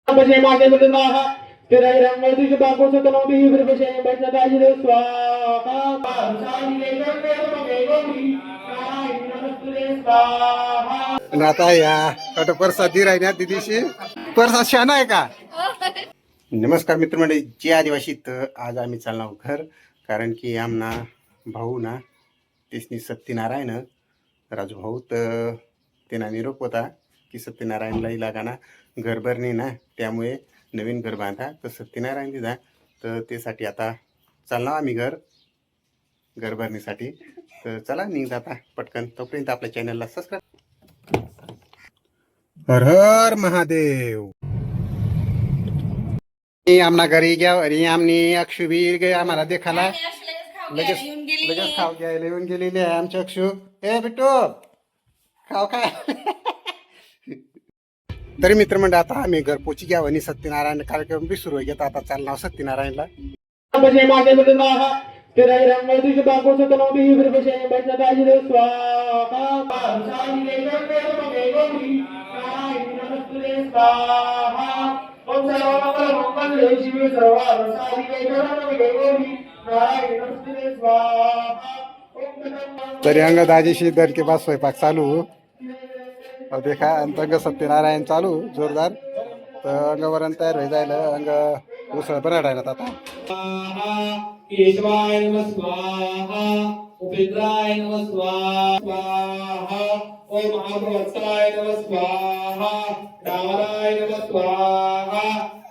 आणि आता या कट प्रसाद दी राहिल्या दिदीशी प्रसाद शाना आहे का? नमस्कार मित्रमंडळी, जे आदिवासी तर आज आम्ही चाललो घर, कारण की आमना भाऊ ना तेसनी सत्यनारायण राजू भाऊ तर त्यांना निरोप होता की सत्यनारायणला लागा ना घर भरणे ना, त्यामुळे नवीन घर बांधा तर सत्यनारायण दिदा, तर त्यासाठी आता चाललो आम्ही घर भरणीसाठी. तर चला निघ आता पटकन, तोपर्यंत आपल्या चॅनलला सबस्क्राईब. हर हर महादेव. आमना घरी घ्या आणि आमनी अक्षुबीर गे आम्हाला देखाला लगेच लगेच खाऊ घ्यायला येऊन गेलेली आहे आमची अक्षू. ए बिट्टू खाऊ काय. तरी मित्रमंडळ आता आम्ही घर पोची घ्यावं आणि सत्यनारायण कार्यक्रम बी सुरू घेत. आता चालणार सत्यनारायणला. तरी अंग दाजीशी दर के बाद स्वयंपाक चालू. अब देखा अंतंग सत्यनारायण चालू जोरदार. तर अंगावरण तयार होई जायला अंग उसळ बनाडायला आता. केशवाय नमः स्वाहा, उपेंद्राय नमः स्वाहा, ओम महाभवत्साय नमः स्वाहा, रामाय नमः स्वाहा,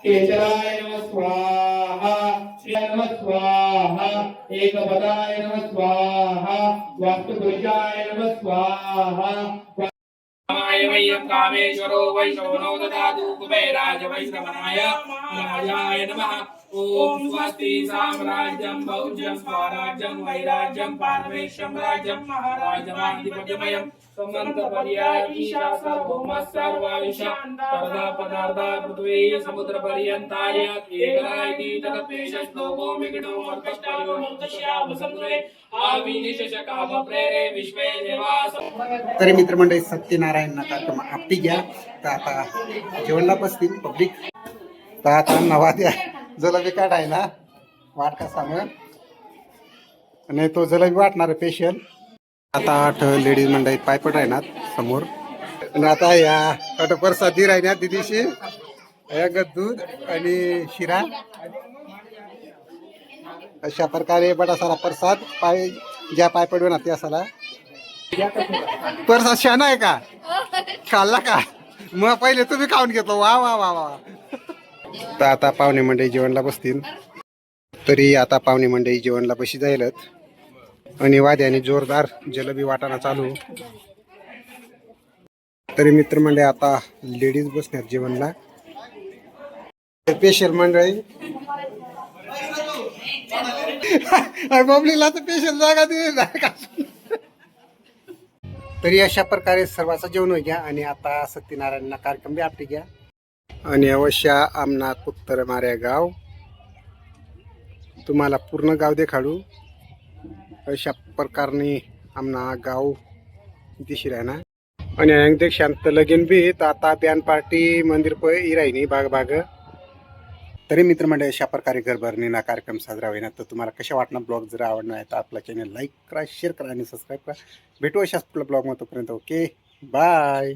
केशराय नमः स्वाहा, श्रीयाय नमः स्वाहा, एकपदाय नमः स्वाहा, वास्तुपुरुषाय नमः स्वाहा. वैयं कामेश्वरो वैष्णवो ददातु कुबेराय वैष्णवनाय राजाय नमः. ओम स्वस्ति साम्राज्यं भौज्यं स्वराज्यं वैराज्यं पारमेश्वरं राज्यं महाराजमाधिपत्यमयं समन्तपर्यायीशा सार्वभौमः सर्वाविशां तदा पदार्था पृथ्वी समुद्रपर्यन्ताय एकरायति तदपेश श्लोको विकटो मर्कष्टायो दशावसंद्रे आविनिशशकाभ प्रेरे विश्वे देवास. तरी मित्रमंडळी सत्यनारायण कार्यक्रम आपटी घ्या. तर आता जेवणला बसतील पब्लिक. तर आता नवाद्या जलेबी काढायला वाट का सांग, आणि तो जलेबी वाटणार स्पेशल. आता 8 लेडीज मंडळी पायपट राहणार समोर. आणि आता या कट प्रसाद दी राहिल्या दिदीशी दूध आणि शिरा. अशा प्रकारे बडा सारा प्रसाद पाय ज्या पायपट होणार त्या साला प्रसाद शाना आहे का? खाल्ला का? मग पहिले तुम्ही खाऊन घेतो. वा वा वा वा. तर आता पाहुणे मंडळी जेवणला बसतील. तरी आता पाहुणे मंडळी जेवणला बशी जाईलच. आणि वाद्याने जोरदार जलेबी वाटाणा चालू. तरी मित्रमंडळी आता लेडीज बसणार जेवणला. स्पेशल मंडळी पब्लिकला तर स्पेशल जागा दिली. तरी अशा प्रकारे सर्वांचं जेवण घ्या. आणि आता सत्यनारायणला कार्यक्रम बी आपली घ्या. आणि अवश्य आमना कुत्तर मार्या गाव तुम्हाला पूर्ण गाव देखाडू. अशा प्रकारने आमना गाव दिशी राहणार. आणि अंगदेख शांत लगीन बी तर आता बॅन पार्टी मंदिर प राहिनी भाग. तरी मित्रमंडळी अशा प्रकारे घर भरणीला कार्यक्रम साजरा होईना. तर तुम्हाला कशा वाटणार ब्लॉग जर आवडणार आहे तर आपला चॅनल लाईक करा, शेअर करा आणि सबस्क्राईब करा. भेटू अशाच आपल्या ब्लॉगमध्ये. तोपर्यंत ओके बाय.